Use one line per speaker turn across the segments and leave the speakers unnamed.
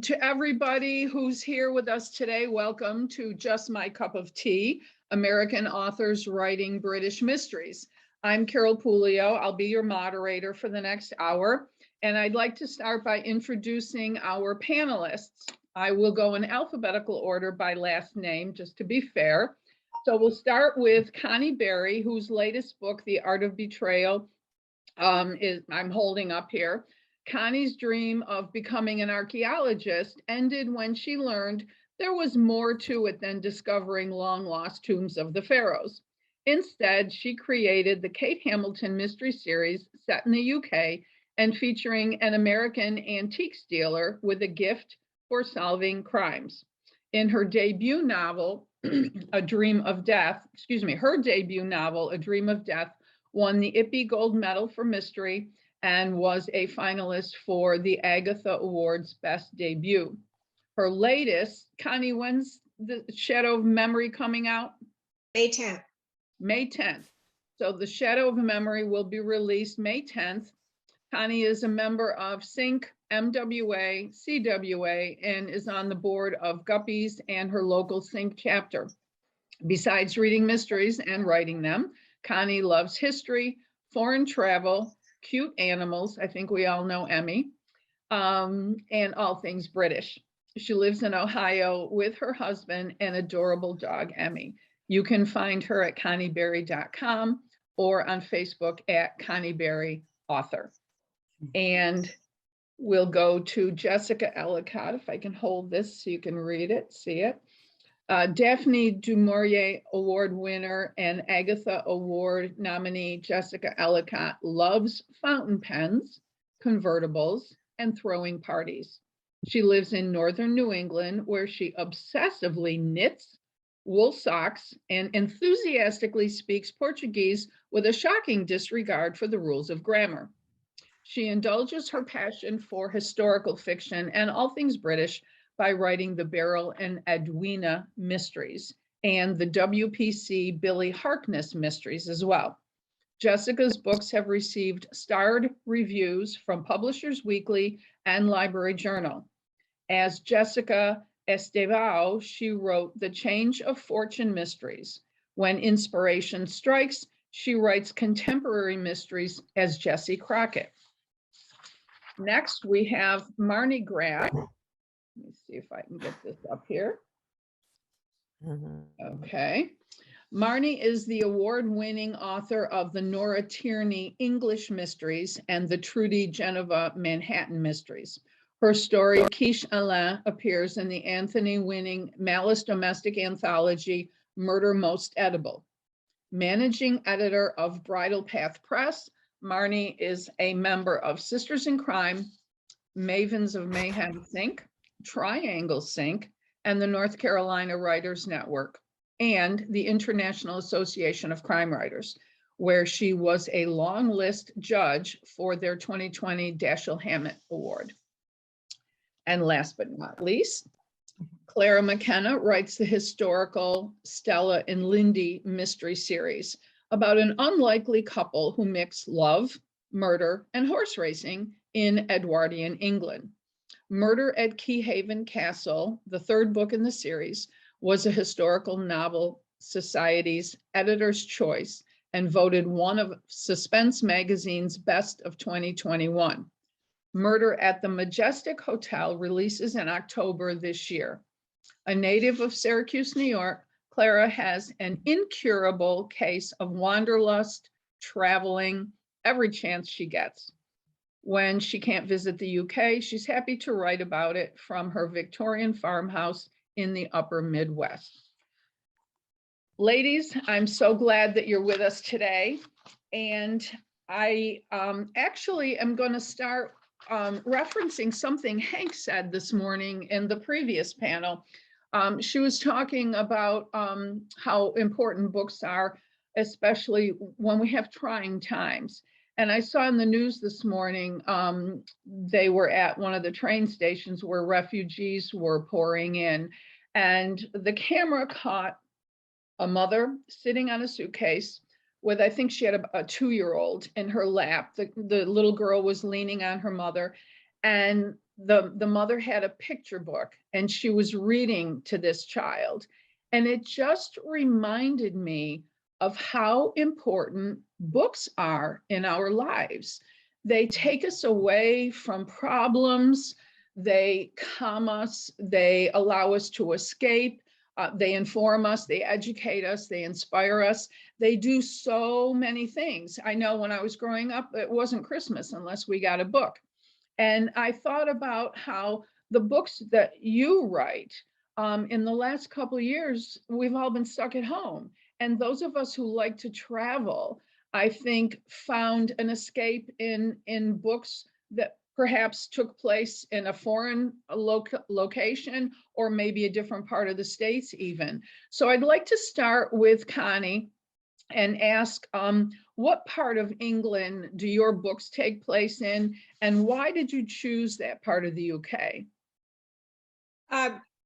To everybody who's here with us today, welcome to Just My Cup of Tea, American Authors Writing British Mysteries. I'm Carol Pouliot. I'll be your moderator for the next hour. And I'd like to start by introducing our panelists. I will go in alphabetical order by last name, just to be fair. So we'll start with Connie Berry, whose latest book, The Art of Betrayal, I'm holding up here. Connie's dream of becoming an archaeologist ended when she learned there was more to it than discovering long-lost tombs of the pharaohs. Instead, she created the Kate Hamilton mystery series set in the UK and featuring an American antiques dealer with a gift for solving crimes. In her debut novel, her debut novel, A Dream of Death, won the Ippy Gold Medal for Mystery and was a finalist for the Agatha Award's Best Debut. Her latest, Connie, when's The Shadow of Memory coming out?
May 10th.
May 10th. So The Shadow of Memory will be released May 10th. Connie is a member of SYNC, MWA, CWA, and is on the board of Guppies and her local SYNC chapter. Besides reading mysteries and writing them, Connie loves history, foreign travel, cute animals, I think we all know Emmy, and all things British. She lives in Ohio with her husband and adorable dog, Emmy. You can find her at connieberry.com or on Facebook at Connie Berry Author. And we'll go to Jessica Ellicott, if I can hold this so you can read it, see it. Daphne du Maurier Award winner and Agatha Award nominee Jessica Ellicott loves fountain pens, convertibles, and throwing parties. She lives in northern New England, where she obsessively knits wool socks and enthusiastically speaks Portuguese with a shocking disregard for the rules of grammar. She indulges her passion for historical fiction and all things British by writing the Beryl and Edwina mysteries and the WPC Billy Harkness mysteries as well. Jessica's books have received starred reviews from Publishers Weekly and Library Journal. As Jessica Estevao, she wrote The Change of Fortune mysteries. When inspiration strikes, she writes contemporary mysteries as Jessie Crockett. Next, we have Marni Graff. Let me see if I can get this up here. Okay. Marni is the award-winning author of the Nora Tierney English Mysteries and the Trudy Geneva Manhattan Mysteries. Her story, Quiche Alain, appears in the Anthony-winning Malice Domestic Anthology, Murder Most Edible. Managing editor of Bridle Path Press, Marni is a member of Sisters in Crime, Mavens of Mayhem Sync, Triangle Sync, and the North Carolina Writers Network, and the International Association of Crime Writers, where she was a long list judge for their 2020 Dashiell Hammett Award. And last but not least, Clara McKenna writes the historical Stella and Lindy mystery series about an unlikely couple who mix love, murder, and horse racing in Edwardian England. Murder at Keyhaven Castle, the third book in the series, was a Historical Novel Society's editor's choice and voted one of Suspense Magazine's best of 2021. Murder at the Majestic Hotel releases in October this year. A native of Syracuse, New York, Clara has an incurable case of wanderlust, traveling, every chance she gets. When she can't visit the UK, she's happy to write about it from her Victorian farmhouse in the upper Midwest. Ladies, I'm so glad that you're with us today. And I actually am going to start referencing something Hank said this morning in the previous panel. She was talking about how important books are, especially when we have trying times. And I saw in the news this morning, they were at one of the train stations where refugees were pouring in, and the camera caught a mother sitting on a suitcase with, I think she had a 2-year-old in her lap. The little girl was leaning on her mother, and the mother had a picture book and she was reading to this child. And it just reminded me of how important books are in our lives. They take us away from problems, they calm us, they allow us to escape, they inform us, they educate us, they inspire us. They do so many things. I know when I was growing up, it wasn't Christmas unless we got a book. And I thought about how the books that you write, in the last couple of years, we've all been stuck at home. And those of us who like to travel, I think, found an escape in books that perhaps took place in a foreign location or maybe a different part of the States even. So I'd like to start with Connie and ask, what part of England do your books take place in, and why did you choose that part of the UK?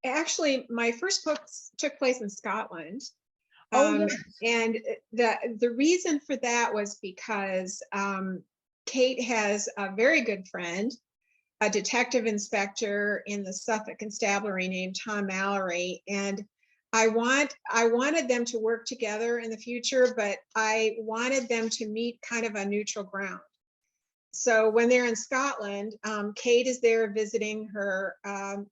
Actually, my first books took place in Scotland.
Oh, yes.
And the reason for that was because Kate has a very good friend, a detective inspector in the Suffolk Constabulary named Tom Mallory, and I wanted them to work together in the future, but I wanted them to meet kind of a neutral ground. So when they're in Scotland, Kate is there visiting her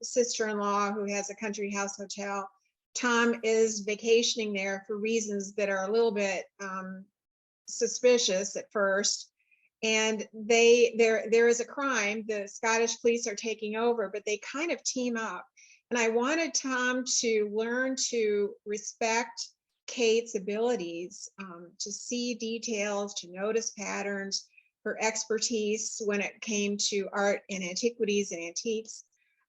sister-in-law who has a country house hotel. Tom is vacationing there for reasons that are a little bit suspicious at first. And there is a crime. The Scottish police are taking over, but they kind of team up. And I wanted Tom to learn to respect Kate's abilities, to see details, to notice patterns, her expertise when it came to art and antiquities and antiques.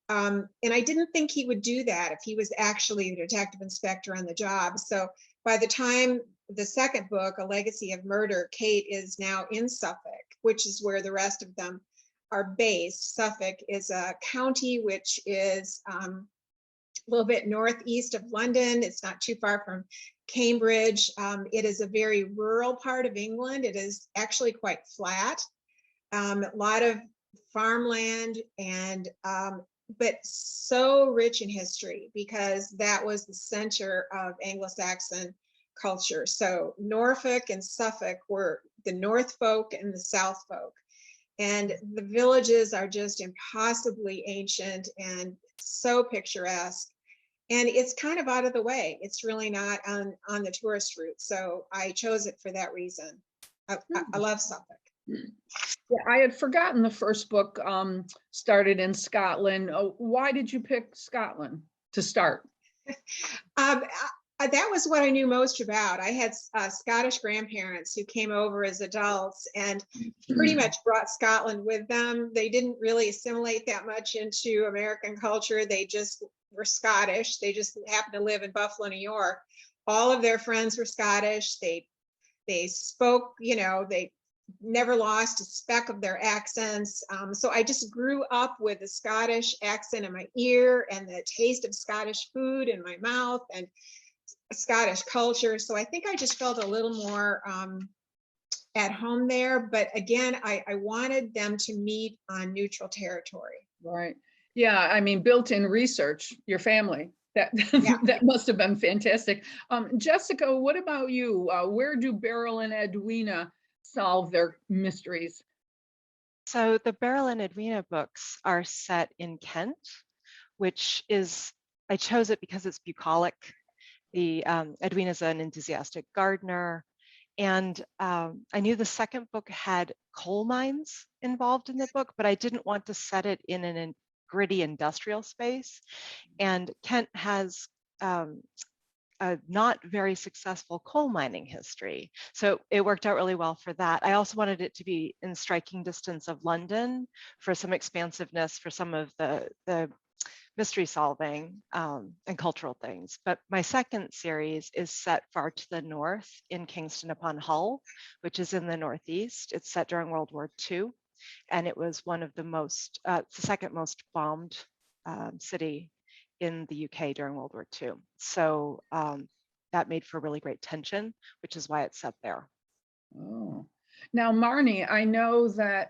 And I didn't think he would do that if he was actually the detective inspector on the job. So by the time the second book, A Legacy of Murder, Kate is now in Suffolk, which is where the rest of them are based. Suffolk is a county which is a little bit northeast of London. It's not too far from Cambridge. It is a very rural part of England. It is actually quite flat, a lot of farmland, and but so rich in history because that was the center of Anglo-Saxon culture. So Norfolk and Suffolk were the North folk and the South folk. And the villages are just impossibly ancient and so picturesque. And it's kind of out of the way. It's really not on the tourist route. So I chose it for that reason. I love Suffolk.
Yeah, I had forgotten the first book started in Scotland. Why did you pick Scotland to start?
That was what I knew most about. I had Scottish grandparents who came over as adults and pretty much brought Scotland with them. They didn't really assimilate that much into American culture. They just were Scottish. They just happened to live in Buffalo, New York. All of their friends were Scottish. They spoke, they never lost a speck of their accents. So I just grew up with the Scottish accent in my ear and the taste of Scottish food in my mouth and Scottish culture. So I think I just felt a little more at home there. But again, I wanted them to meet on neutral territory.
Right. Yeah, I mean, built-in research, your family. That
Yeah.
that must have been fantastic. Jessica, what about you? Where do Beryl and Edwina solve their mysteries?
So the Beryl and Edwina books are set in Kent, which is, I chose it because it's bucolic. The Edwina's an enthusiastic gardener. And I knew the second book had coal mines involved in the book, but I didn't want to set it in a gritty industrial space. And Kent has a not very successful coal mining history. So it worked out really well for that. I also wanted it to be in striking distance of London for some expansiveness for some of the mystery solving and cultural things. But my second series is set far to the north in Kingston upon Hull, which is in the Northeast. It's set during World War II. And it was one of the most, the second most bombed city in the UK during World War II. So that made for really great tension, which is why it's set there.
Oh, now Marni, I know that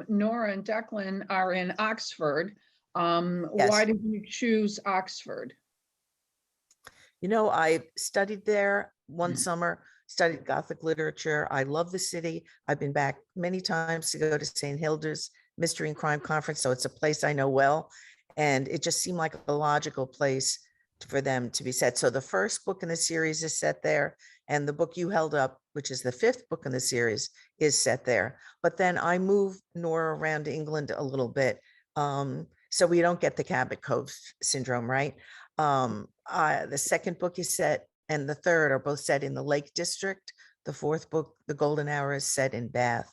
Nora and Declan are in Oxford. Why did you choose Oxford?
You know, I studied there one summer, studied Gothic literature. I love the city. I've been back many times to go to St. Hilda's Mystery and Crime Conference, so it's a place I know well. And it just seemed like a logical place for them to be set. So the first book in the series is set there, and the book you held up, which is the fifth book in the series, is set there. But then I moved Nora around England a little bit, so we don't get the Cabot Cove syndrome, right? The second book is set, and the third are both set in the Lake District. The fourth book, The Golden Hour, is set in Bath.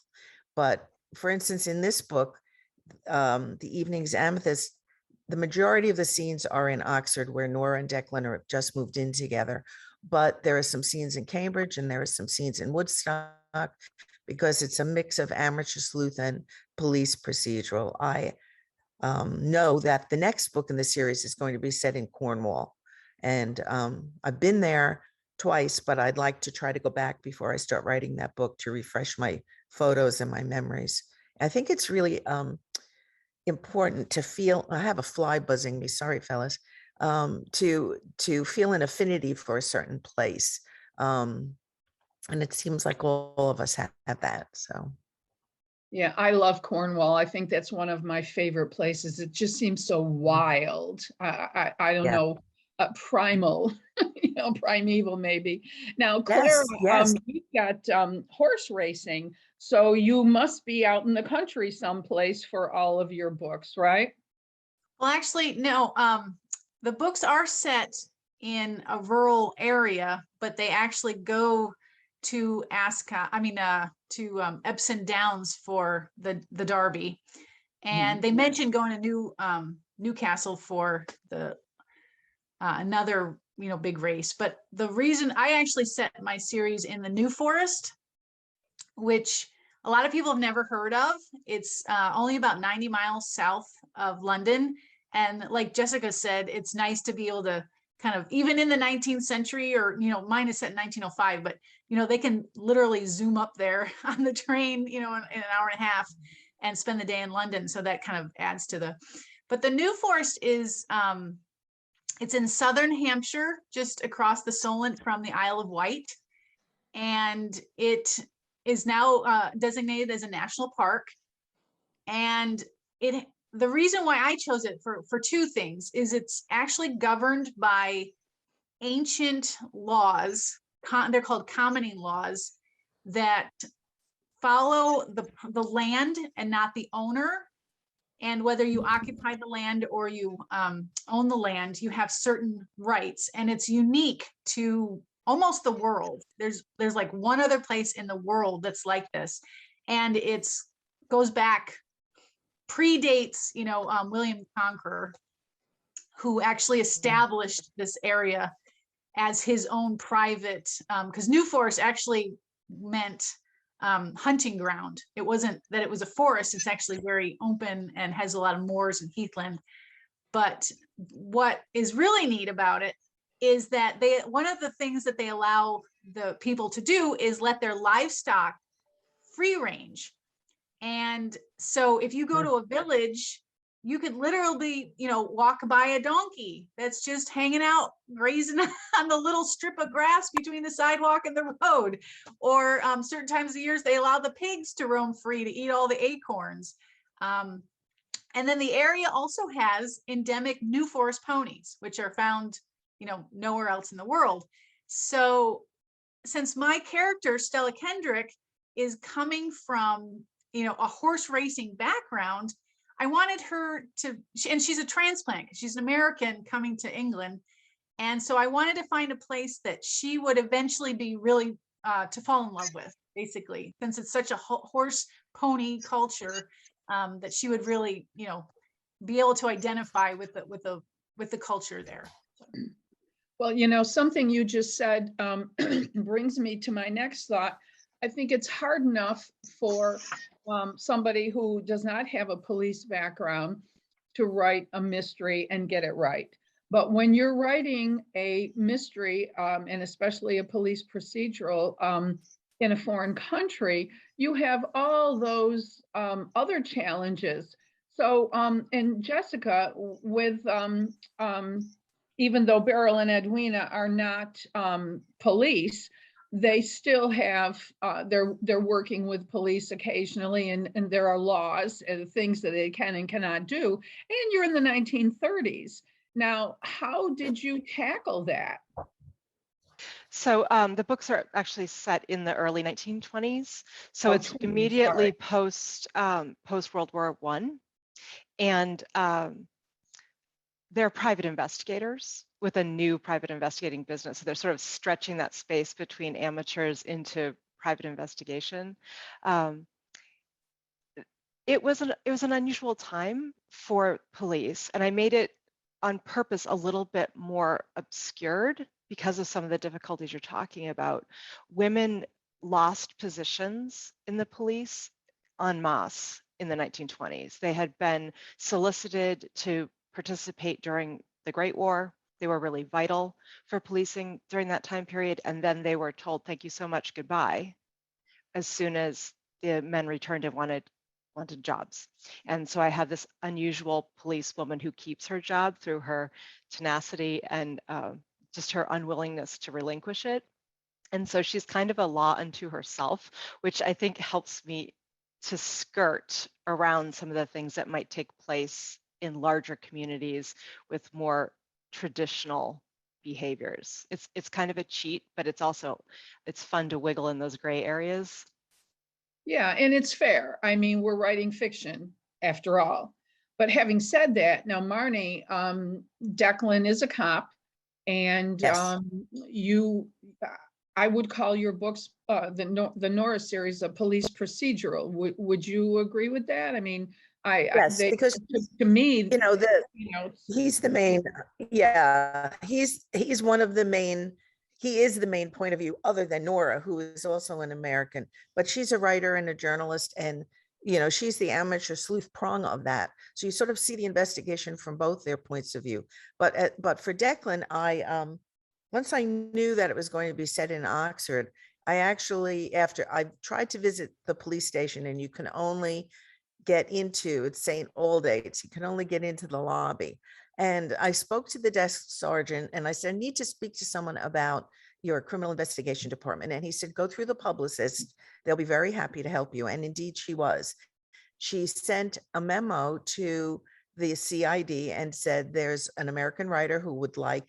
But for instance, in this book, The Evening's Amethyst, the majority of the scenes are in Oxford, where Nora and Declan are just moved in together. But there are some scenes in Cambridge, and there are some scenes in Woodstock, because it's a mix of amateur sleuth and police procedural. I know that the next book in the series is going to be set in Cornwall. And I've been there twice, but I'd like to try to go back before I start writing that book to refresh my photos and my memories. I think it's really important to feel, I have a fly buzzing me, sorry, fellas, to feel an affinity for a certain place. And it seems like all of us have that, so.
Yeah, I love Cornwall. I think that's one of my favorite places. It just seems so wild. I don't
Yeah.
know, primal, primeval maybe. Now, Clara,
Yes.
you've got horse racing, so you must be out in the country someplace for all of your books, right?
Well, actually, no. The books are set in a rural area, but they actually go to Epsom Downs for the Derby, and they mentioned going to Newcastle for the another big race. But the reason I actually set my series in the New Forest, which a lot of people have never heard of, it's only about 90 miles south of London. And like Jessica said, it's nice to be able to kind of, even in the 19th century, or, mine is set in 1905, but, they can literally zoom up there on the train, in an hour and a half and spend the day in London. So that kind of adds to but the New Forest is, it's in southern Hampshire, just across the Solent from the Isle of Wight. And it is now designated as a national park. And the reason why I chose it for two things is it's actually governed by ancient laws. They're called commoning laws that follow the land and not the owner. And whether you occupy the land or you own the land, you have certain rights, and it's unique to almost the world. There's like one other place in the world that's like this, and it's goes back, predates William the Conqueror, who actually established this area as his own private, because New Forest actually meant hunting ground. It wasn't that it was a forest. It's actually very open and has a lot of moors and heathland. But what is really neat about it is that one of the things that they allow the people to do is let their livestock free range. And so if you go to a village, you could literally, walk by a donkey that's just hanging out, grazing on the little strip of grass between the sidewalk and the road. Or certain times of the years, they allow the pigs to roam free to eat all the acorns. And then the area also has endemic New Forest ponies, which are found, nowhere else in the world. So since my character, Stella Kendrick, is coming from, a horse racing background, I wanted her to, and she's a transplant, she's an American coming to England. And so I wanted to find a place that she would eventually be really to fall in love with, basically, since it's such a horse pony culture, that she would really, be able to identify with the culture there.
Well, something you just said brings me to my next thought. I think it's hard enough for somebody who does not have a police background to write a mystery and get it right. But when you're writing a mystery, and especially a police procedural in a foreign country, you have all those other challenges. So, and Jessica, with, even though Beryl and Edwina are not, police, they still have, they're working with police occasionally, and there are laws and things that they can and cannot do. And you're in the 1930s. Now, how did you tackle that?
So the books are actually set in the early 1920s. So
Oh,
it's
20s,
immediately
sorry.
post World War I. And they're private investigators with a new private investigating business. So they're sort of stretching that space between amateurs into private investigation. It was an unusual time for police, and I made it on purpose a little bit more obscured because of some of the difficulties you're talking about. Women lost positions in the police en masse in the 1920s. They had been solicited to participate during the Great War. They were really vital for policing during that time period. And then they were told, thank you so much, goodbye, as soon as the men returned and wanted jobs. And so I have this unusual policewoman who keeps her job through her tenacity and just her unwillingness to relinquish it. And so she's kind of a law unto herself, which I think helps me to skirt around some of the things that might take place in larger communities with more traditional behaviors. It's kind of a cheat, but it's fun to wiggle in those gray areas.
Yeah, and it's fair. I mean, we're writing fiction after all. But having said that, now Marni, Declan is a cop, and
Yes.
I would call your books, the Nora series, a police procedural. Would you agree with that? I mean,
Yes, because
to me,
you know, he's the main, he's one of the main, he is the main point of view other than Nora, who is also an American, but she's a writer and a journalist, and she's the amateur sleuth prong of that. So you sort of see the investigation from both their points of view. But for Declan, once I knew that it was going to be set in Oxford, after I tried to visit the police station, and you can only get into, it's St. Aldate's, you can only get into the lobby. And I spoke to the desk sergeant and I said, I need to speak to someone about your criminal investigation department. And he said, go through the publicist. They'll be very happy to help you. And indeed she was. She sent a memo to the CID and said, there's an American writer who would like,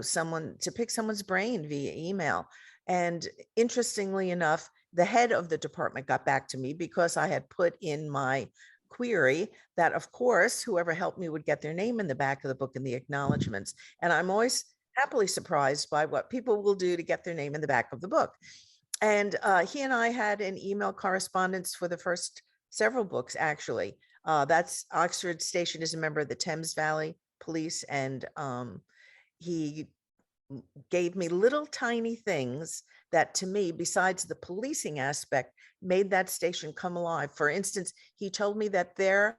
someone to pick someone's brain via email. And interestingly enough, the head of the department got back to me because I had put in my query that, of course, whoever helped me would get their name in the back of the book in the acknowledgements. And I'm always happily surprised by what people will do to get their name in the back of the book. And he and I had an email correspondence for the first several books, actually. That's Oxford Station is a member of the Thames Valley Police, and he gave me little tiny things that, to me, besides the policing aspect, made that station come alive. For instance, he told me that their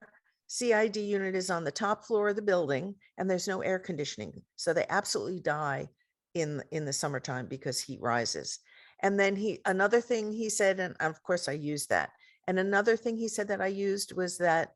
CID unit is on the top floor of the building and there's no air conditioning. So they absolutely die in the summertime because heat rises. And then another thing he said, and of course I used that. And another thing he said that I used was that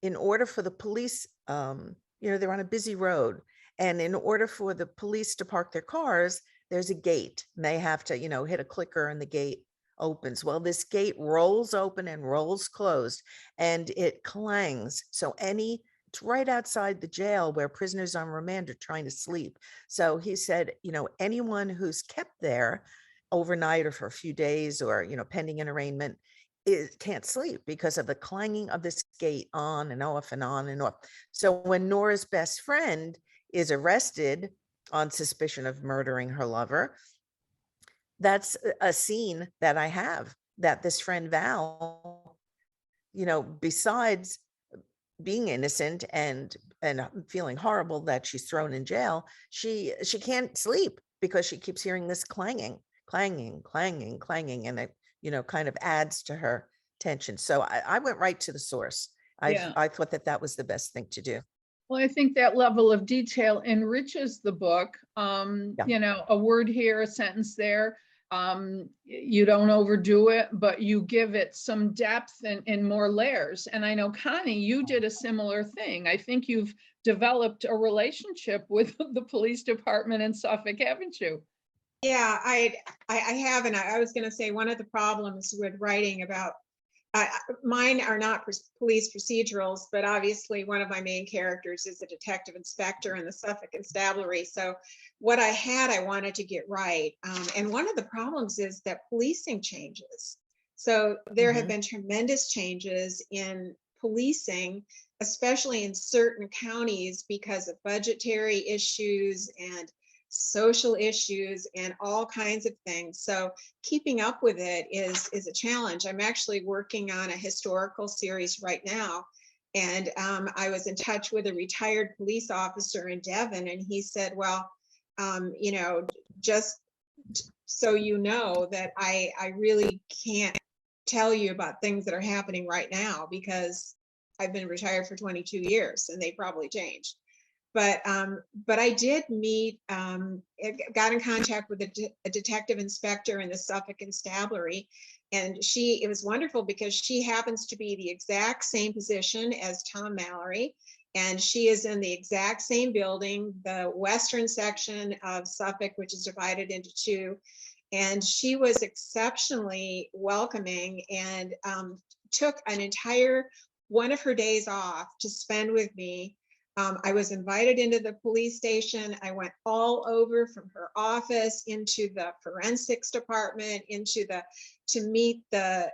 in order for the police, they're on a busy road. And in order for the police to park their cars, there's a gate and they have to, hit a clicker and the gate opens. Well, this gate rolls open and rolls closed and it clangs. So it's right outside the jail where prisoners on remand are trying to sleep. So he said, anyone who's kept there overnight or for a few days or, pending an arraignment, can't sleep because of the clanging of this gate on and off and on and off. So when Nora's best friend is arrested on suspicion of murdering her lover, that's a scene that I have, that this friend Val, besides being innocent and feeling horrible that she's thrown in jail, she can't sleep because she keeps hearing this clanging, and it kind of adds to her tension. So I went right to the source. I thought that was the best thing to do.
Well, I think that level of detail enriches the book. A word here, a sentence there. You don't overdo it, but you give it some depth and more layers. And I know, Connie, you did a similar thing. I think you've developed a relationship with the police department in Suffolk, haven't you?
Yeah, I have, and I was going to say one of the problems with writing about mine are not police procedurals, but obviously one of my main characters is a detective inspector in the Suffolk Constabulary. So what I wanted to get right. And one of the problems is that policing changes. So there have been tremendous changes in policing, especially in certain counties because of budgetary issues and social issues and all kinds of things. So keeping up with it is a challenge. I'm actually working on a historical series right now. And I was in touch with a retired police officer in Devon, and he said, well, you know, just so you know that I really can't tell you about things that are happening right now because I've been retired for 22 years and they probably changed. But I did meet, got in contact with a detective inspector in the Suffolk Constabulary, and it was wonderful because she happens to be the exact same position as Tom Mallory, and she is in the exact same building, the western section of Suffolk, which is divided into two. And she was exceptionally welcoming and took an entire one of her days off to spend with me. I was invited into the police station. I went all over from her office into the forensics department, to meet the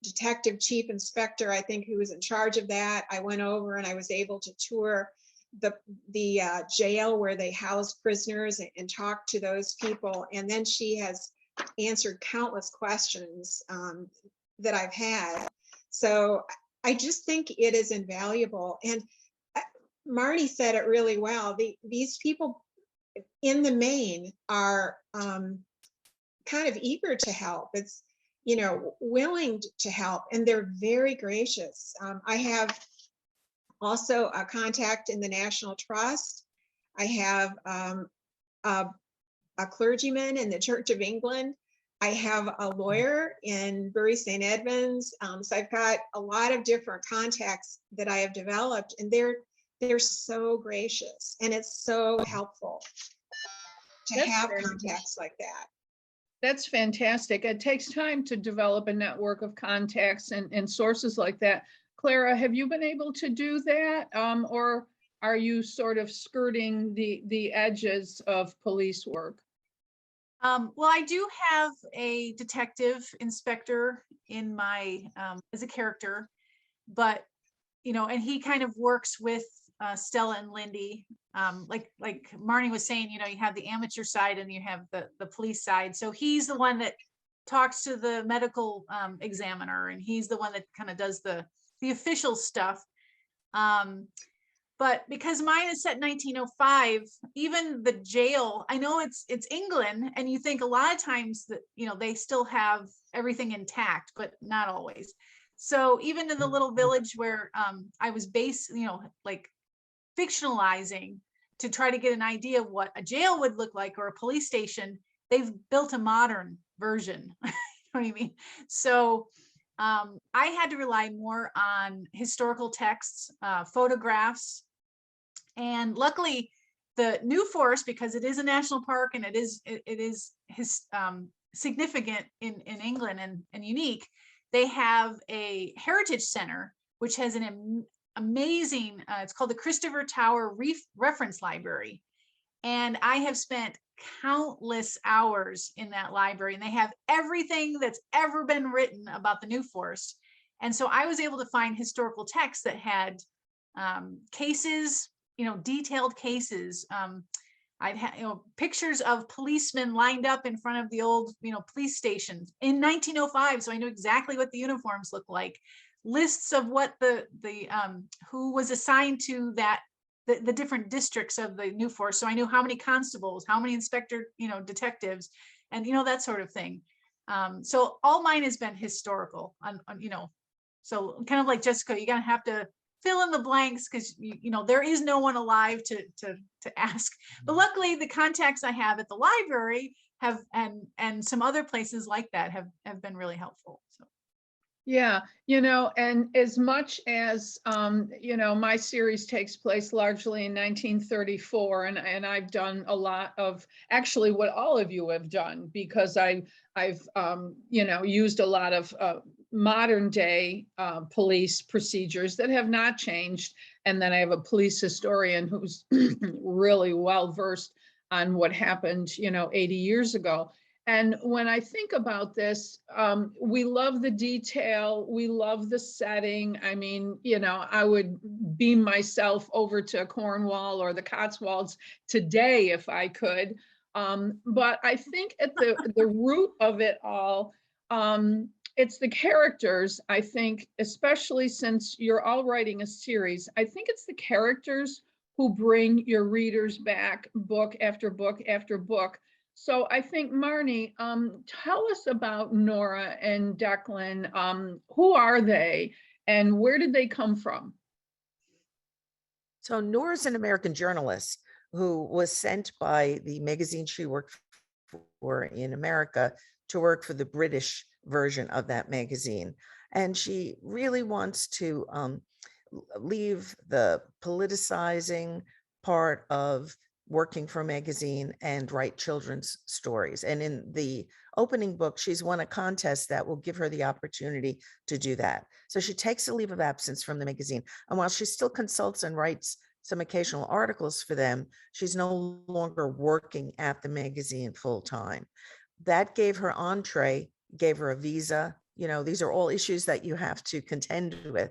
detective chief inspector, I think, who was in charge of that. I went over and I was able to tour the jail where they house prisoners and talk to those people. And then she has answered countless questions that I've had. So I just think it is invaluable. And Marni said it really well. These people in the main are kind of eager to help. It's, you know, willing to help, and they're very gracious. I have also a contact in the National Trust. I have a clergyman in the Church of England. I have a lawyer in Bury St. Edmunds. So I've got a lot of different contacts that I have developed, and they're so gracious, and it's so helpful to have contacts like that.
That's fantastic. It takes time to develop a network of contacts and sources like that. Clara, have you been able to do that? Or are you sort of skirting the edges of police work?
Well, I do have a detective inspector in my, as a character, but, you know, and he kind of works with Stella and Lindy. Like Marni was saying, you know, you have the amateur side and you have the police side. So he's the one that talks to the medical examiner, and he's the one that kind of does the official stuff. But because mine is set in 1905, even the jail, I know it's England, and you think a lot of times that, you know, they still have everything intact, but not always. So even in the little village where I was based, you know, like fictionalizing to try to get an idea of what a jail would look like or a police station, they've built a modern version. You know what I mean? So I had to rely more on historical texts, photographs, and luckily the New Forest, because it is a national park and it is significant in England and unique, they have a heritage center which has an amazing, it's called the Christopher Tower Reference Library. And I have spent countless hours in that library, and they have everything that's ever been written about the New Forest. And so I was able to find historical texts that had cases, you know, detailed cases. I'd had, you know, pictures of policemen lined up in front of the old, you know, police stations in 1905. So I knew exactly what the uniforms looked like. Lists of what the who was assigned to that, the different districts of the New Forest. So I knew how many constables, how many inspector, you know, detectives, and, you know, that sort of thing. So all mine has been historical, on, you know, so kind of like Jessica, you're gonna have to fill in the blanks because you know there is no one alive to ask. But luckily, the contacts I have at the library, and some other places like that have been really helpful. So.
Yeah, and as much as, my series takes place largely in 1934, and I've done a lot of actually what all of you have done, because I've used a lot of modern day police procedures that have not changed. And then I have a police historian who's really well versed on what happened, 80 years ago. And when I think about this, we love the detail. We love the setting. I mean, I would beam myself over to Cornwall or the Cotswolds today if I could. But I think at the root of it all, it's the characters. I think, especially since you're all writing a series, I think it's the characters who bring your readers back book after book after book. So I think, Marni, tell us about Nora and Declan. Who are they and where did they come from?
So Nora's an American journalist who was sent by the magazine she worked for in America to work for the British version of that magazine. And she really wants to leave the politicizing part of working for a magazine and write children's stories. And in the opening book, she's won a contest that will give her the opportunity to do that. So she takes a leave of absence from the magazine. And while she still consults and writes some occasional articles for them, she's no longer working at the magazine full time. That gave her entree, gave her a visa. These are all issues that you have to contend with.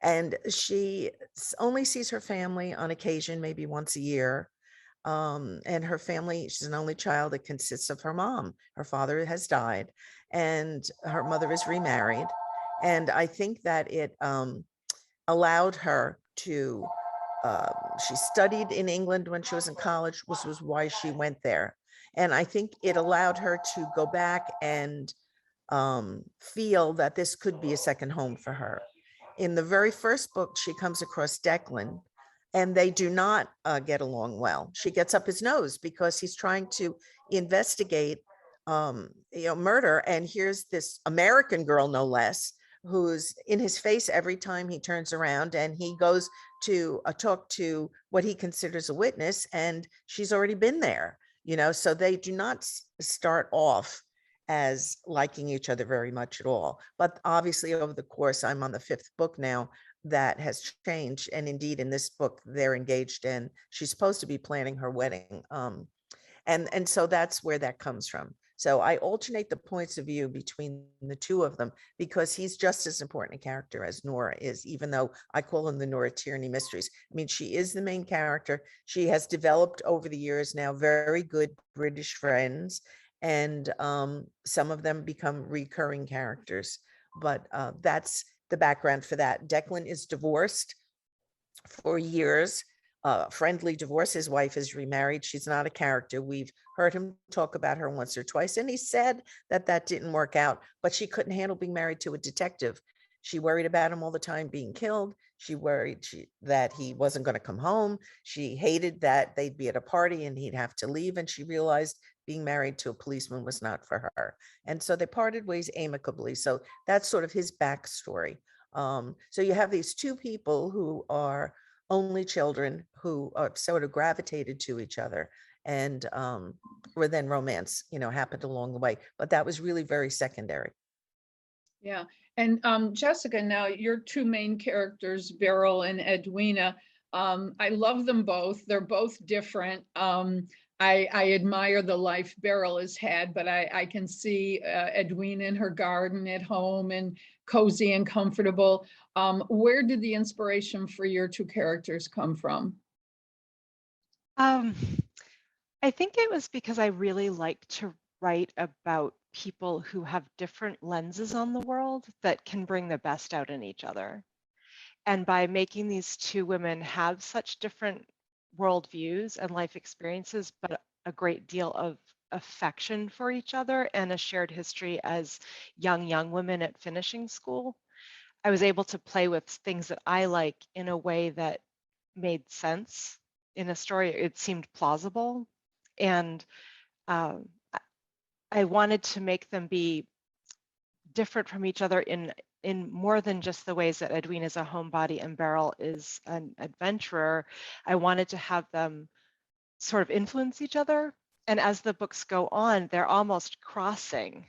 And she only sees her family on occasion, maybe once a year. And her family, she's an only child that consists of her mom. Her father has died and her mother is remarried. And I think that it allowed her to, she studied in England when she was in college, which was why she went there. And I think it allowed her to go back and feel that this could be a second home for her. In the very first book, she comes across Declan, and they do not get along well. She gets up his nose because he's trying to investigate, murder. And here's this American girl, no less, who's in his face every time he turns around, and he goes to talk to what he considers a witness, and she's already been there. So they do not start off as liking each other very much at all. But obviously over the course, I'm on the 5th book now, that has changed. And indeed in this book, they're engaged and she's supposed to be planning her wedding. And so that's where that comes from. So I alternate the points of view between the two of them because he's just as important a character as Nora is, even though I call him the Nora Tierney Mysteries. I mean, she is the main character. She has developed over the years now very good British friends, and some of them become recurring characters. But that's the background for that. Declan is divorced for years, friendly divorce. His wife is remarried. She's not a character. We've heard him talk about her once or twice, and he said that that didn't work out, but she couldn't handle being married to a detective. She worried about him all the time being killed. She worried that he wasn't going to come home. She hated that they'd be at a party and he'd have to leave. And she realized being married to a policeman was not for her. And so they parted ways amicably. So that's sort of his backstory. So you have these two people who are only children who are sort of gravitated to each other, and where then romance, happened along the way. But that was really very secondary.
Yeah. And Jessica, now your two main characters, Beryl and Edwina, I love them both. They're both different. I admire the life Beryl has had, but I can see Edwina in her garden at home and cozy and comfortable. Where did the inspiration for your two characters come from?
I think it was because I really like to write about people who have different lenses on the world that can bring the best out in each other. And by making these two women have such different worldviews and life experiences, but a great deal of affection for each other and a shared history as young women at finishing school, I was able to play with things that I like in a way that made sense in a story. It seemed plausible. And I I wanted to make them be different from each other in more than just the ways that Edwina is a homebody and Beryl is an adventurer. I wanted to have them sort of influence each other. And as the books go on, they're almost crossing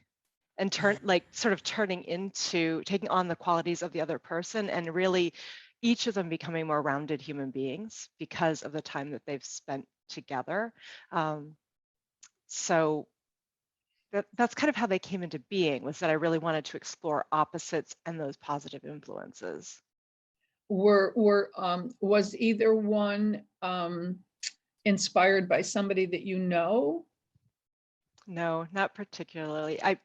and sort of turning into taking on the qualities of the other person, and really each of them becoming more rounded human beings because of the time that they've spent together. So that's kind of how they came into being, was that I really wanted to explore opposites and those positive influences.
Was either one inspired by somebody that you know?
No, not particularly. I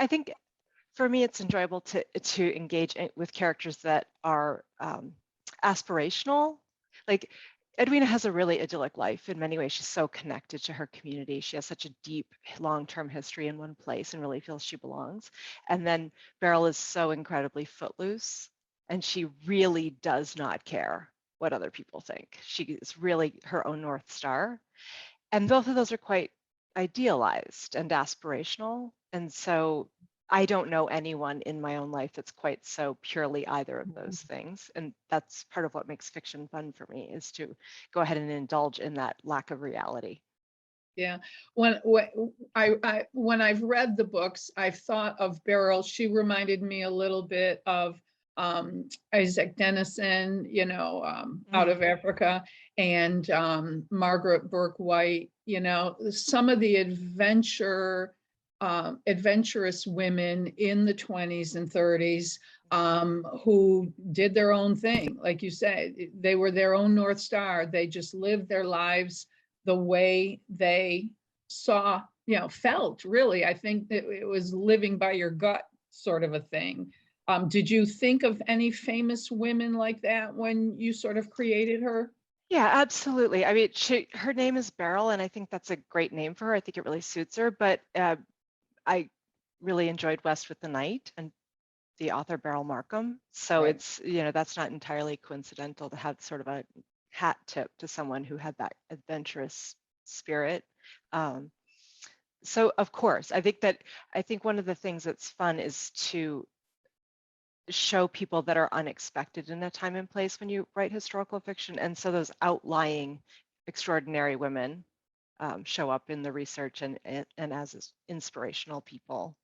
think for me, it's enjoyable to engage with characters that are aspirational. Like Edwina has a really idyllic life in many ways. She's so connected to her community. She has such a deep, long-term history in one place and really feels she belongs. And then Beryl is so incredibly footloose, and she really does not care what other people think. She is really her own North Star. And both of those are quite idealized and aspirational. And so I don't know anyone in my own life that's quite so purely either of those things. And that's part of what makes fiction fun for me, is to go ahead and indulge in that lack of reality.
Yeah, when I've read the books, I've thought of Beryl. She reminded me a little bit of Isaac Denison, out of Africa, and Margaret Burke White. Some of the adventurous women in the 20s and 30s who did their own thing. Like you said, they were their own North Star. They just lived their lives the way they felt, really. I think that it was living by your gut sort of a thing. Did you think of any famous women like that when you sort of created her?
Yeah, absolutely. I mean, her name is Beryl, and I think that's a great name for her. I think it really suits her, but I really enjoyed West with the Night and the author Beryl Markham. So
Right.
it's, that's not entirely coincidental to have sort of a hat tip to someone who had that adventurous spirit. So of course, I think one of the things that's fun is to show people that are unexpected in a time and place when you write historical fiction. And so those outlying extraordinary women show up in the research and as inspirational people.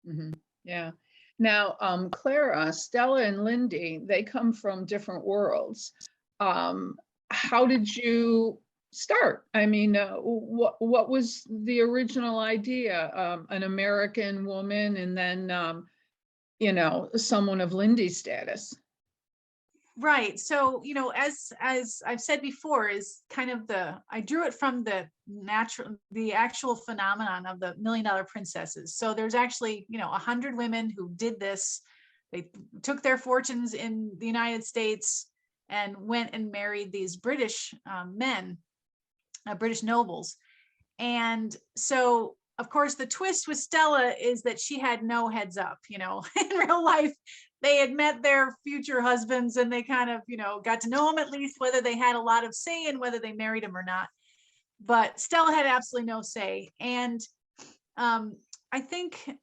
Mm-hmm. Yeah. Now, Clara, Stella, and Lindy, they come from different worlds. How did you start? I mean, what was the original idea? An American woman, and then someone of Lindy's status.
Right. So, as I've said before, is kind of I drew it from the actual phenomenon of the $1 Million Princesses. So there's actually, 100 women who did this. They took their fortunes in the United States and went and married these British men, British nobles. And so, of course, the twist with Stella is that she had no heads up, in real life. They had met their future husbands, and they kind of, got to know them, at least whether they had a lot of say in whether they married him or not. But Stella had absolutely no say. And I think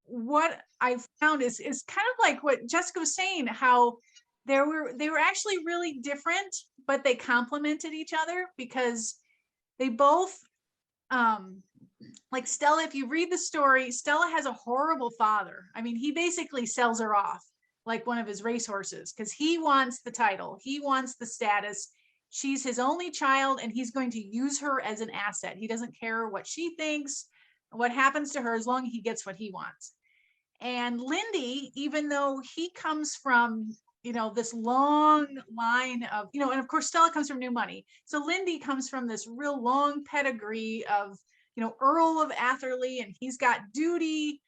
what I found is kind of like what Jessica was saying, how they were actually really different, but they complemented each other, because they both, like Stella, if you read the story, Stella has a horrible father. I mean, he basically sells her off like one of his racehorses, because he wants the title, he wants the status. She's his only child, and he's going to use her as an asset. He doesn't care what she thinks, what happens to her, as long as he gets what he wants. And Lindy, even though he comes from, this long line of, and of course Stella comes from New Money. So Lindy comes from this real long pedigree of, Earl of Atherley, and he's got duty.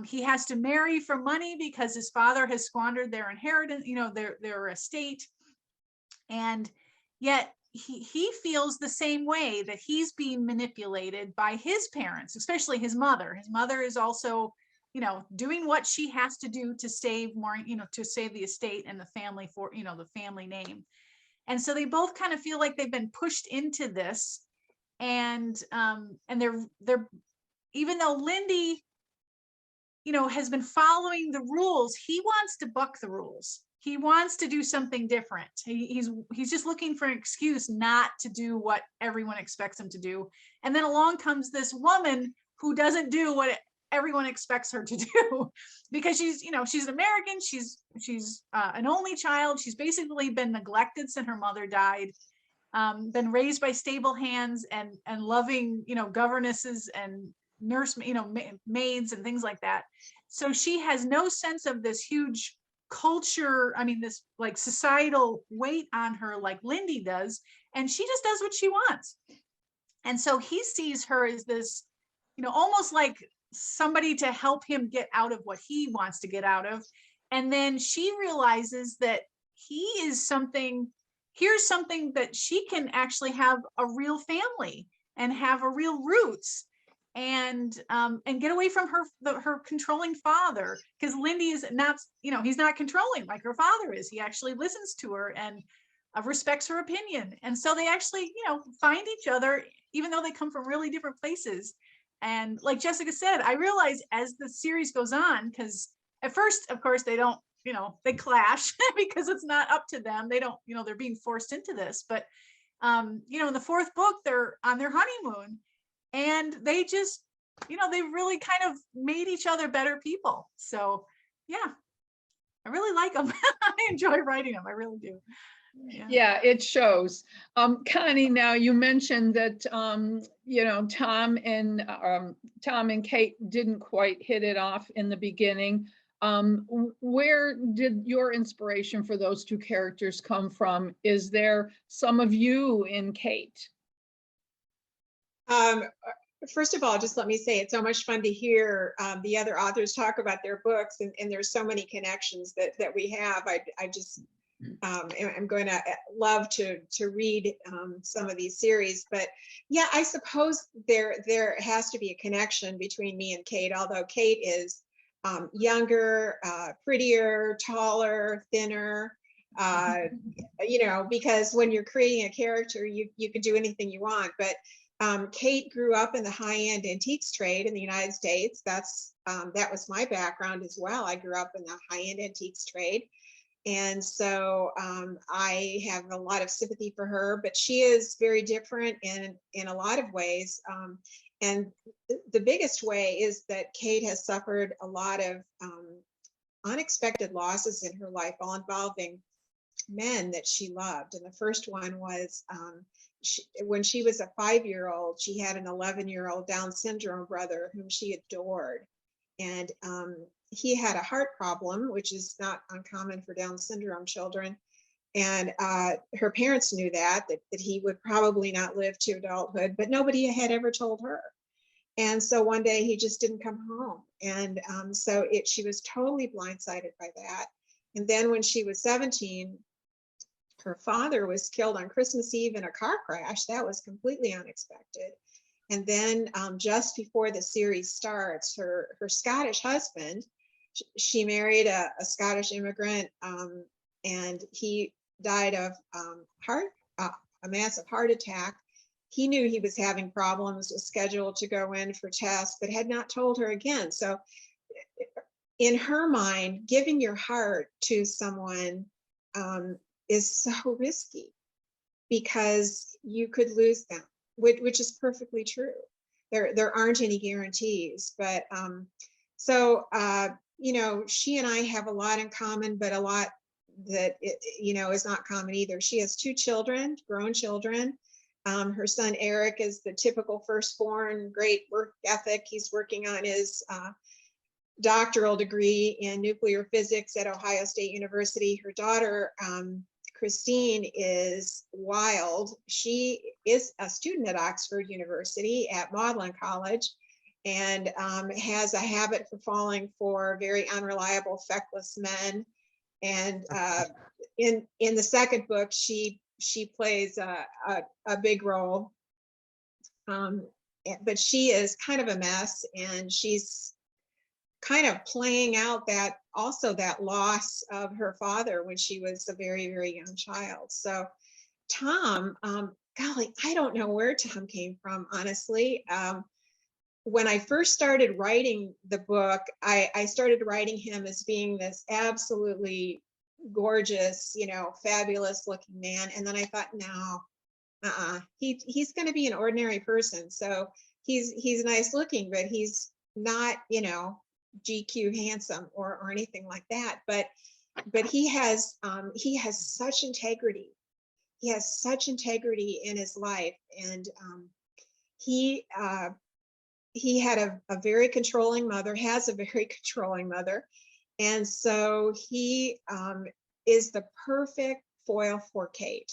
He has to marry for money because his father has squandered their inheritance, their estate. And yet he feels the same way, that he's being manipulated by his parents, especially his mother. His mother is also, doing what she has to do to save more, to save the estate and the family for, the family name. And so they both kind of feel like they've been pushed into this. And they're even though Lindy, has been following the rules, he wants to buck the rules. He wants to do something different. He's just looking for an excuse not to do what everyone expects him to do. And then along comes this woman who doesn't do what everyone expects her to do, because she's an American. She's an only child. She's basically been neglected since her mother died. Been raised by stable hands and loving, governesses and nurse, maids and things like that. So she has no sense of this huge culture, this like societal weight on her like Lindy does, and she just does what she wants. And so he sees her as this, almost like somebody to help him get out of what he wants to get out of. And then she realizes that here's something that she can actually have a real family and have a real roots, and get away from her controlling father, because Lindy is not, he's not controlling like her father is. He actually listens to her and respects her opinion. And so they actually, find each other, even though they come from really different places. And like Jessica said, I realize as the series goes on, because at first, of course, they don't, they clash because it's not up to them. They don't, they're being forced into this. But, in the fourth book, they're on their honeymoon. And they just, they really kind of made each other better people. So, yeah, I really like them. I enjoy writing them. I really do.
Yeah, it shows. Connie, now you mentioned that, Tom and Kate didn't quite hit it off in the beginning. Where did your inspiration for those two characters come from? Is there some of you in Kate?
First of all, just let me say it's so much fun to hear the other authors talk about their books, and there's so many connections that we have. I just I'm going to love to read some of these series. But yeah, I suppose there has to be a connection between me and Kate, although Kate is younger, prettier, taller, thinner. Because when you're creating a character, you can do anything you want. But Kate grew up in the high-end antiques trade in the United States. That was my background as well. I grew up in the high-end antiques trade. And so I have a lot of sympathy for her, but she is very different in a lot of ways. And the biggest way is that Kate has suffered a lot of unexpected losses in her life, all involving men that she loved. And the first one was when she was a 5-year-old, she had an 11-year-old Down syndrome brother whom she adored. And he had a heart problem, which is not uncommon for Down syndrome children. And her parents knew that he would probably not live to adulthood, but nobody had ever told her. And so one day he just didn't come home. And so she was totally blindsided by that. And then when she was 17, her father was killed on Christmas Eve in a car crash. That was completely unexpected. And then just before the series starts, her Scottish husband, she married a Scottish immigrant, and he died of a massive heart attack. He knew he was having problems, was scheduled to go in for tests, but had not told her again. So in her mind, giving your heart to someone is so risky because you could lose them, which is perfectly true. There aren't any guarantees, but she and I have a lot in common, but a lot that is not common either. She has 2 children, grown children. Her son Eric is the typical firstborn, great work ethic. He's working on his doctoral degree in nuclear physics at Ohio State University. Her daughter Christine is wild. She is a student at Oxford University at Magdalen College, and has a habit for falling for very unreliable, feckless men. And in the second book, she plays a big role, but she is kind of a mess, and she's kind of playing out that loss of her father when she was a very, very young child. So Tom golly, I don't know where Tom came from, honestly. When I first started writing the book, I started writing him as being this absolutely gorgeous, fabulous looking man. And then I thought, no, he's going to be an ordinary person. So he's nice looking, but he's not, GQ handsome or anything like that. But he has such integrity. He has such integrity in his life, and he had a very controlling mother, has a very controlling mother, and so he is the perfect foil for Kate.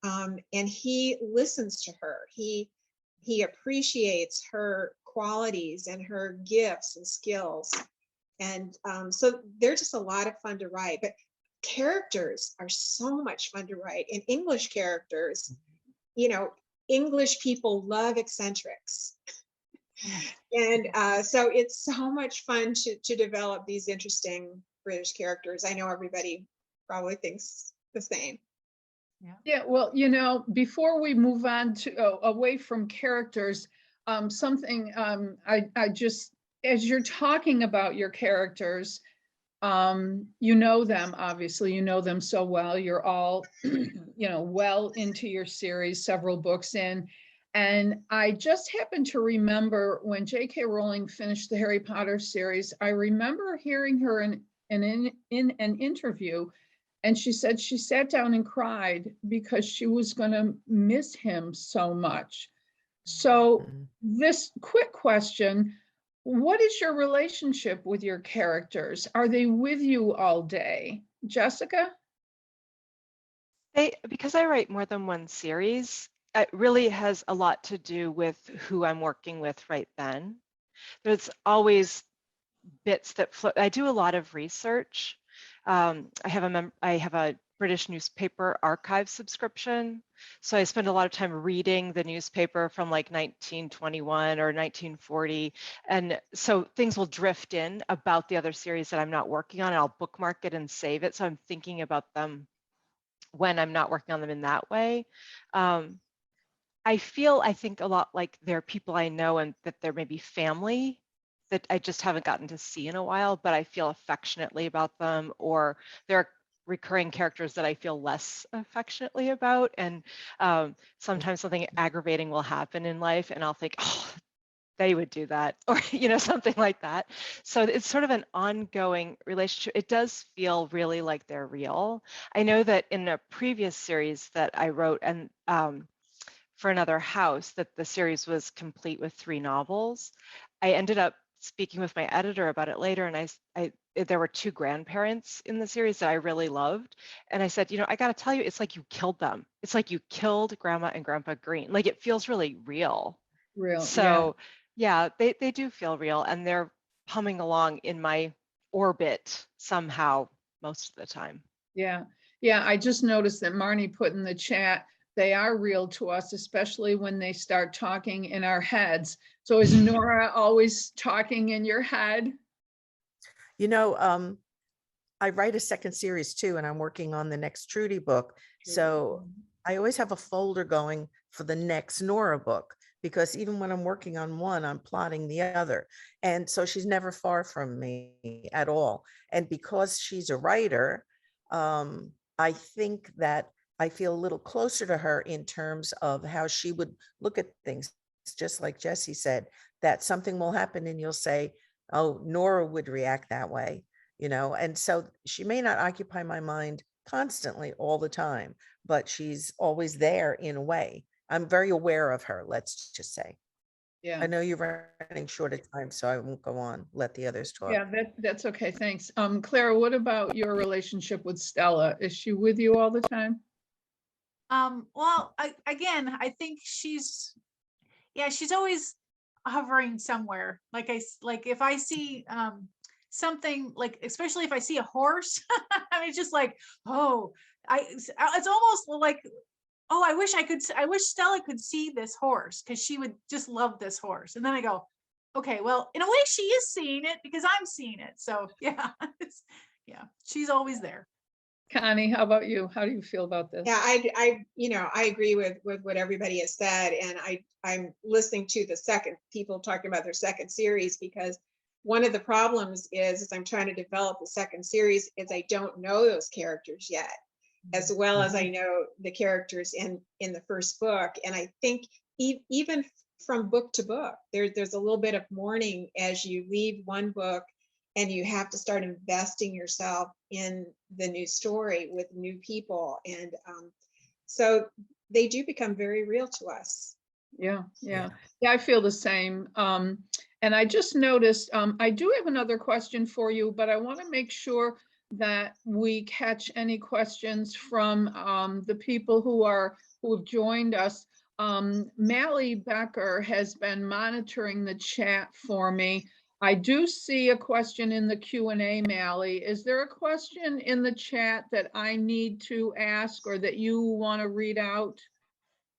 And he listens to her. He appreciates her qualities and her gifts and skills. And so they're just a lot of fun to write. But characters are so much fun to write. And English characters, English people love eccentrics. And so it's so much fun to develop these interesting British characters. I know everybody probably thinks the same.
Yeah, well, before we move on to away from characters, something I just, as you're talking about your characters, them, obviously, you know them so well. You're all, well into your series, several books in. And I just happen to remember when J.K. Rowling finished the Harry Potter series, I remember hearing her in an interview, and she said she sat down and cried because she was going to miss him so much. So this quick question, what is your relationship with your characters? Are they with you all day? Jessica?
Because I write more than one series, it really has a lot to do with who I'm working with right then. There's always bits that float. I do a lot of research. I have a British newspaper archive subscription. So I spend a lot of time reading the newspaper from like 1921 or 1940. And so things will drift in about the other series that I'm not working on, and I'll bookmark it and save it. So I'm thinking about them when I'm not working on them in that way. I think a lot like they're people I know, and that they're maybe family that I just haven't gotten to see in a while, but I feel affectionately about them, or they're recurring characters that I feel less affectionately about. And sometimes something aggravating will happen in life, and I'll think, oh, they would do that, or something like that. So it's sort of an ongoing relationship. It does feel really like they're real. I know that in a previous series that I wrote, and for another house, that the series was complete with 3 novels. I ended up speaking with my editor about it later, and there were 2 grandparents in the series that I really loved, and I said, I got to tell you, it's like you killed them. It's like you killed Grandma and Grandpa Green. Like, it feels really real. So yeah, they do feel real, and they're humming along in my orbit somehow most of the time.
Yeah, I just noticed that Marni put in the chat, they are real to us, especially when they start talking in our heads. So is Nora always talking in your head?
I write a second series too, and I'm working on the next Trudy book. So I always have a folder going for the next Nora book, because even when I'm working on one, I'm plotting the other. And so she's never far from me at all. And because she's a writer, I think that I feel a little closer to her in terms of how she would look at things. It's just like Jessie said, that something will happen and you'll say, oh, Nora would react that way, and so she may not occupy my mind constantly all the time, but she's always there in a way. I'm very aware of her, let's just say.
Yeah.
I know you're running short of time, so I won't go on. Let the others talk.
Yeah, that's okay. Thanks. Clara, what about your relationship with Stella? Is she with you all the time?
Well, I think she's always hovering somewhere. Like if I see something, like especially if I see a horse, I mean, it's just like, oh, it's almost like, oh, I wish Stella could see this horse, because she would just love this horse. And then I go, okay, well, in a way she is seeing it because I'm seeing it. So yeah, she's always there.
Connie, how about you? How do you feel about this?
Yeah, I agree with what everybody has said, and I'm listening to the second people talking about their second series, because one of the problems is, as I'm trying to develop the second series, is I don't know those characters yet, as well as I know the characters in the first book, and I think even from book to book, there's a little bit of mourning as you leave one book and you have to start investing yourself in the new story with new people. And so they do become very real to us.
Yeah, I feel the same. And I just noticed, I do have another question for you, but I want to make sure that we catch any questions from the people who have joined us. Mally Becker has been monitoring the chat for me. I do see a question in the Q&A, Mally. Is there a question in the chat that I need to ask or that you want to read out?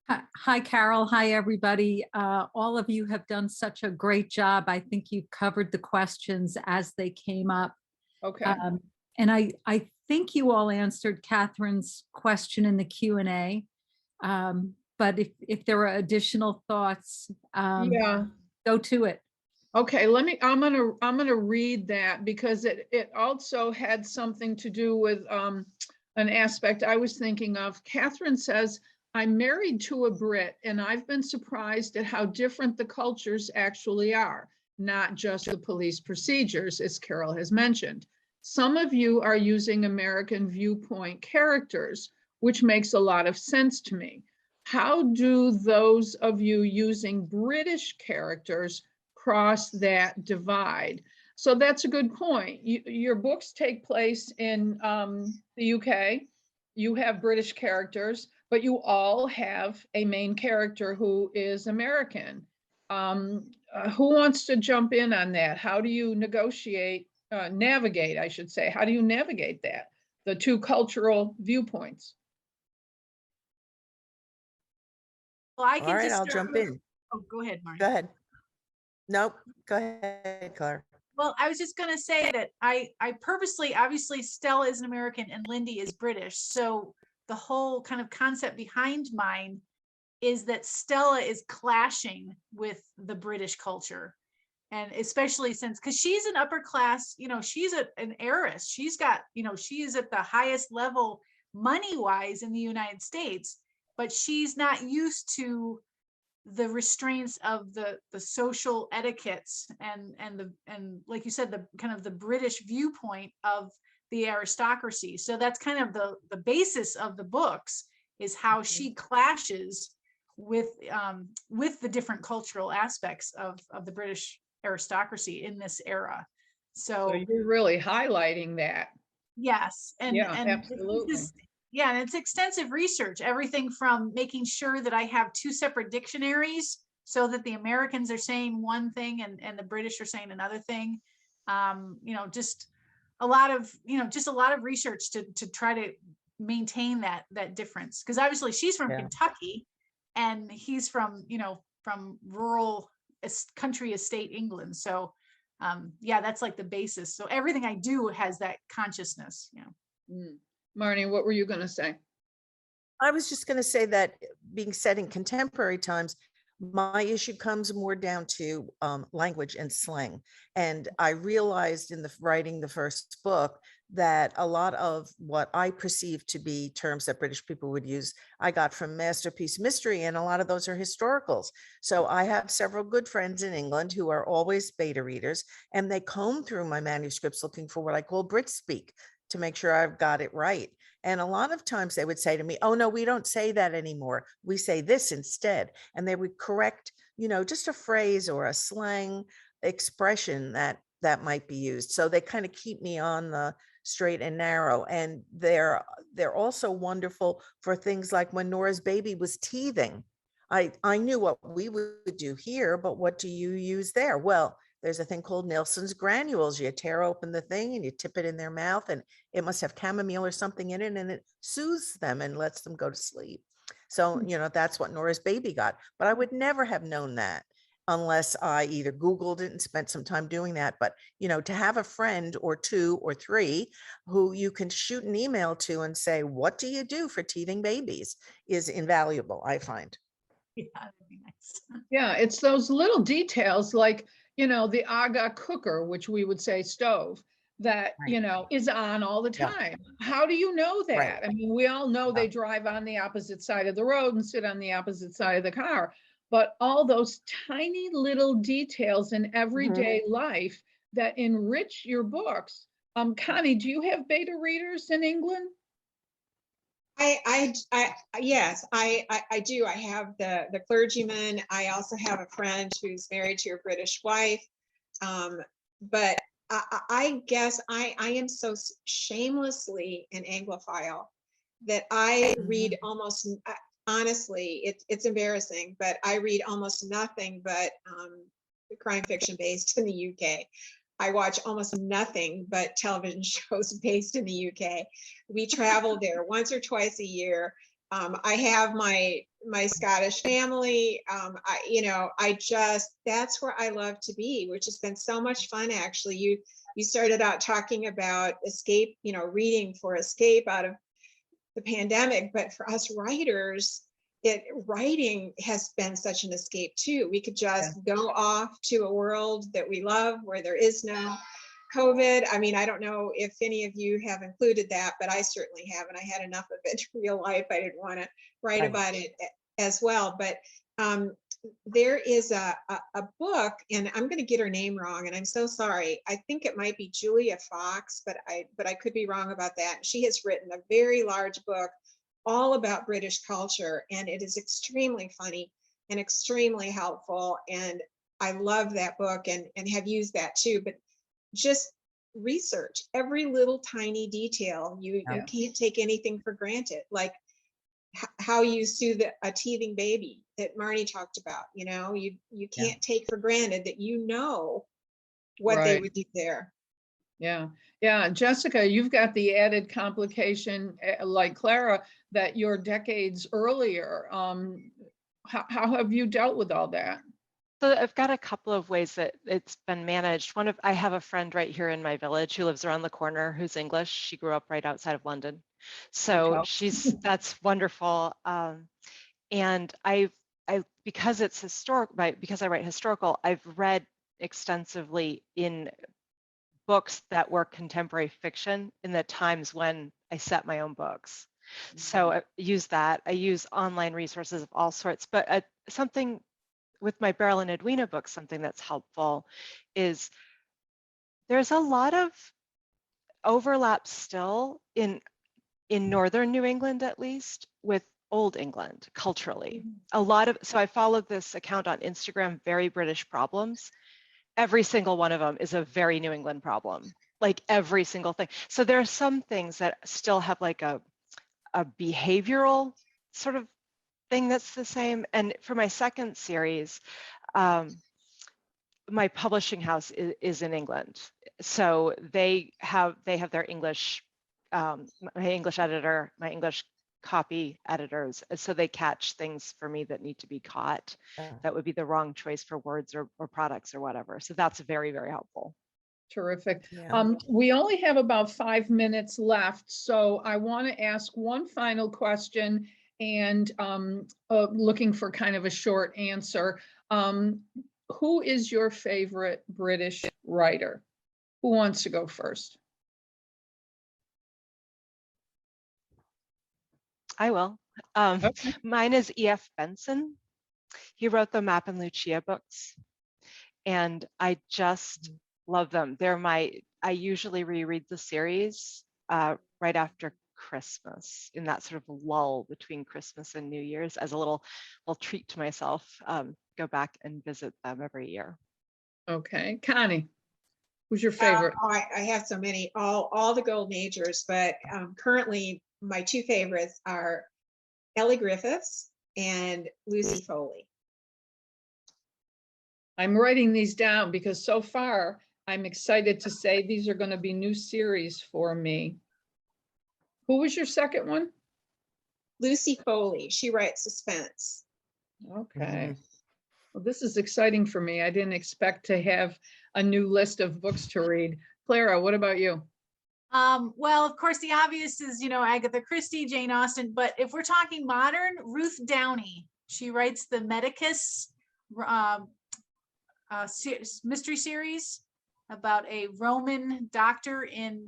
Hi, Carol. Hi, everybody. All of you have done such a great job. I think you've covered the questions as they came up.
Okay.
And I think you all answered Catherine's question in the Q&A. But if there are additional thoughts, go to it.
Okay, I'm gonna read that because it also had something to do with an aspect I was thinking of. Catherine says, I'm married to a Brit and I've been surprised at how different the cultures actually are, not just the police procedures, as Carol has mentioned. Some of you are using American viewpoint characters, which makes a lot of sense to me. How do those of you using British characters cross that divide? So that's a good point. Your books take place in the UK. You have British characters, but you all have a main character who is American. Who wants to jump in on that? How do you navigate, I should say? How do you navigate that? The two cultural viewpoints?
Well, I can
All right,
just
I'll
start
jump
with-
in.
Oh, go ahead, Marni.
Go ahead. Nope, go ahead, Clara.
Well, I was just going to say that I purposely, obviously, Stella is an American and Lindy is British. So the whole kind of concept behind mine is that Stella is clashing with the British culture. And especially since, because she's an upper class, she's an heiress. She's got, she is at the highest level money-wise in the United States, but she's not used to the restraints of the social etiquettes and like you said, the kind of the British viewpoint of the aristocracy. So that's kind of the basis of the books, is how she clashes with the different cultural aspects of the British aristocracy in this era.
So you're really highlighting that.
Yes, and
absolutely.
And it's extensive research, everything from making sure that I have two separate dictionaries so that the Americans are saying one thing and the British are saying another thing. Just a lot of research to try to maintain that difference. Because obviously she's from Kentucky and he's from rural country estate England. So that's like the basis. So everything I do has that consciousness.
Marni, what were you going to say?
I was just going to say that being set in contemporary times, my issue comes more down to language and slang. And I realized in writing the first book that a lot of what I perceived to be terms that British people would use, I got from Masterpiece Mystery, and a lot of those are historicals. So I have several good friends in England who are always beta readers, and they comb through my manuscripts looking for what I call Brit speak to make sure I've got it right. And a lot of times they would say to me, oh, no, we don't say that anymore. We say this instead. And they would correct, just a phrase or a slang expression that might be used. So they kind of keep me on the straight and narrow. And they're also wonderful for things like when Nora's baby was teething. I knew what we would do here, but what do you use there? Well, there's a thing called Nelson's granules. You tear open the thing and you tip it in their mouth, and it must have chamomile or something in it, and it soothes them and lets them go to sleep. So, that's what Nora's baby got. But I would never have known that unless I either Googled it and spent some time doing that. But, you know, to have a friend or two or three who you can shoot an email to and say, what do you do for teething babies is invaluable, I find.
Yeah, that'd be nice.
Yeah, it's those little details like, you know, the Aga cooker, which we would say stove, that, you
Right.
know, is on all the
Yeah.
time. How do you know
Right.
that? I mean, we all know
Yeah.
they drive on the opposite side of the road and sit on the opposite side of the car. But all those tiny little details in everyday life that enrich your books. Connie, do you have beta readers in England?
Yes, I do. I have the clergyman. I also have a friend who's married to a British wife. But I guess I am so shamelessly an Anglophile that I read almost, honestly, it's embarrassing, but I read almost nothing but crime fiction based in the UK. I watch almost nothing but television shows based in the UK. We travel there once or twice a year. I have my Scottish family. That's where I love to be, which has been so much fun. Actually, you started out talking about escape, reading for escape out of the pandemic, but for us writers, writing has been such an escape too. We could just go off to a world that we love where there is no COVID. I mean, I don't know if any of you have included that, but I certainly have, and I had enough of it in real life. I didn't want to write about it as well. But there is a book, and I'm going to get her name wrong, and I'm so sorry. I think it might be Julia Fox, but I could be wrong about that. She has written a very large book all about British culture, and it is extremely funny and extremely helpful. And I love that book and have used that too. But just research every little tiny detail. You can't take anything for granted, like how you soothe a teething baby that Marni talked about. You can't take for granted that what they would do there.
Yeah. Jessica, you've got the added complication, like Clara, that you're decades earlier. How have you dealt with all that?
So I've got a couple of ways that it's been managed. I have a friend right here in my village who lives around the corner who's English. She grew up right outside of London. So that's wonderful. And because it's because I write historical, I've read extensively in books that were contemporary fiction in the times when I set my own books. So I use that. I use online resources of all sorts, but something with my Beryl and Edwina books, something that's helpful is there's a lot of overlap still in northern New England, at least, with Old England culturally. So I followed this account on Instagram, Very British Problems. Every single one of them is a very New England problem, like every single thing. So there are some things that still have like a behavioral sort of thing that's the same. And for my second series, my publishing house is in England. So they have their English, my English editor, my English copy editors. So they catch things for me that need to be caught. That would be the wrong choice for words or products or whatever. So that's very, very helpful.
Terrific. We only have about 5 minutes left. So I want to ask one final question and looking for kind of a short answer. Who is your favorite British writer? Who wants to go first?
I will. Mine is E.F. Benson. He wrote the Map and Lucia books, and I just love them. I usually reread the series right after Christmas, in that sort of lull between Christmas and New Year's, as a little treat to myself. Go back and visit them every year.
Okay, Connie, who's your favorite?
I have so many, all the Golden Agers, but currently my two favorites are Ellie Griffiths and Lucy Foley.
I'm writing these down because so far I'm excited to say these are going to be new series for me. Who was your second one?
Lucy Foley. She writes suspense.
Okay. Well, this is exciting for me. I didn't expect to have a new list of books to read. Clara, what about you?
Well, of course, the obvious is, Agatha Christie, Jane Austen, but if we're talking modern, Ruth Downey. She writes the Medicus mystery series about a Roman doctor in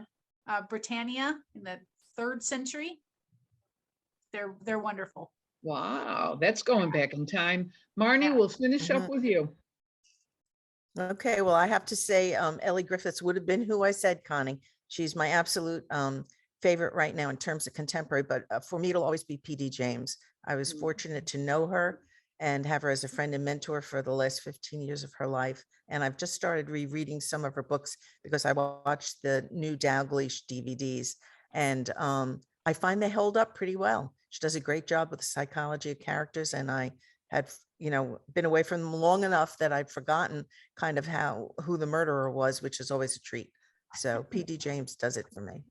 Britannia in the 3rd century. They're wonderful.
Wow, that's going back in time. Marni,
Yeah.
we'll finish up with you.
Okay, well, I have to say, Ellie Griffiths would have been who I said, Connie. She's my absolute favorite right now in terms of contemporary, but for me, it'll always be P.D. James. I was fortunate to know her and have her as a friend and mentor for the last 15 years of her life. And I've just started rereading some of her books because I watched the new Dalglish DVDs, and I find they hold up pretty well. She does a great job with the psychology of characters, and I had been away from them long enough that I'd forgotten kind of who the murderer was, which is always a treat. So P.D. James does it for me.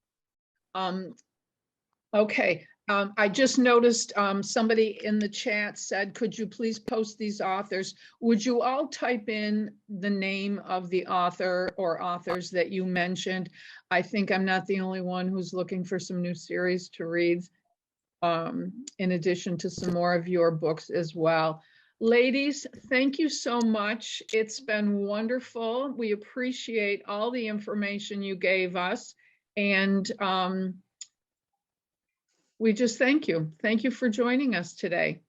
Okay, I just noticed somebody in the chat said, could you please post these authors? Would you all type in the name of the author or authors that you mentioned? I think I'm not the only one who's looking for some new series to read, in addition to some more of your books as well. Ladies, thank you so much. It's been wonderful. We appreciate all the information you gave us, and we just thank you. Thank you for joining us today.